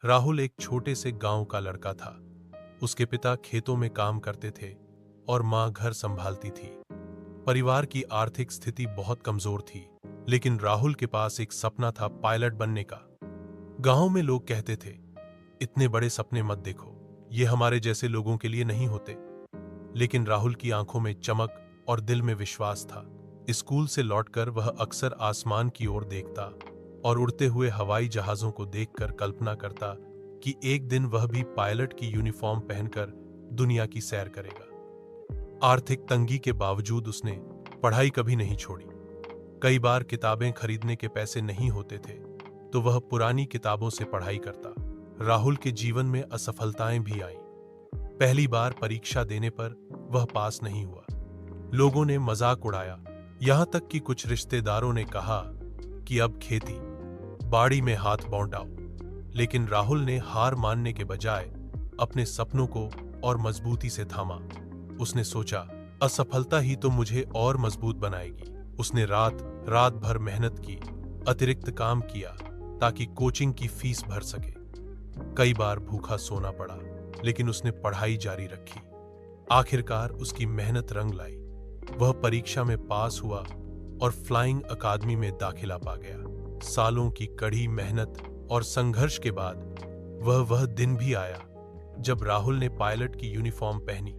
राहुल एक छोटे से गांव का लड़का था। उसके पिता खेतों में काम करते थे और मां घर संभालती थी। परिवार की आर्थिक स्थिति बहुत कमजोर थी, लेकिन राहुल के पास एक सपना था, पायलट बनने का। गांव में लोग कहते थे, इतने बड़े सपने मत देखो, ये हमारे जैसे लोगों के लिए नहीं होते। लेकिन राहुल की आंखों में चमक और दिल में विश्वास था। स्कूल से लौटकर वह अक्सर आसमान की ओर देखता और उड़ते हुए हवाई जहाजों को देखकर कल्पना करता कि एक दिन वह भी पायलट की यूनिफॉर्म पहनकर दुनिया की सैर करेगा। आर्थिक तंगी के बावजूद उसने पढ़ाई कभी नहीं छोड़ी। कई बार किताबें खरीदने के पैसे नहीं होते थे तो वह पुरानी किताबों से पढ़ाई करता। राहुल के जीवन में असफलताएं भी आईं। पहली बार परीक्षा देने पर वह पास नहीं हुआ। लोगों ने मजाक उड़ाया, यहां तक कि कुछ रिश्तेदारों ने कहा कि अब खेती बाड़ी में हाथ बौंटाओ। लेकिन राहुल ने हार मानने के बजाय अपने सपनों को और मजबूती से थामा। उसने सोचा, असफलता ही तो मुझे और मजबूत बनाएगी। उसने रात रात भर मेहनत की, अतिरिक्त काम किया ताकि कोचिंग की फीस भर सके। कई बार भूखा सोना पड़ा, लेकिन उसने पढ़ाई जारी रखी। आखिरकार उसकी मेहनत रंग लाई। वह परीक्षा में पास हुआ और फ्लाइंग अकादमी में दाखिला पा गया। सालों की कड़ी मेहनत और संघर्ष के बाद वह दिन भी आया जब राहुल ने पायलट की यूनिफॉर्म पहनी।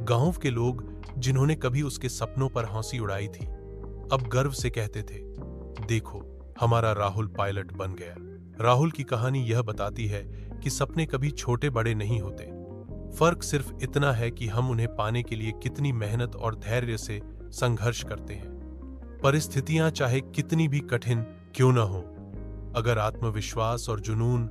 गांव के लोग, जिन्होंने कभी उसके सपनों पर हंसी उड़ाई थी, अब गर्व से कहते थे, देखो, हमारा राहुल पायलट बन गया। राहुल की कहानी यह बताती है कि सपने कभी छोटे बड़े नहीं होते। फर्क सिर्फ इतना है कि हम उन्हें पाने के लिए कितनी मेहनत और धैर्य से संघर्ष करते हैं। परिस्थितियां चाहे कितनी भी कठिन क्यों न हो, अगर आत्मविश्वास और जुनून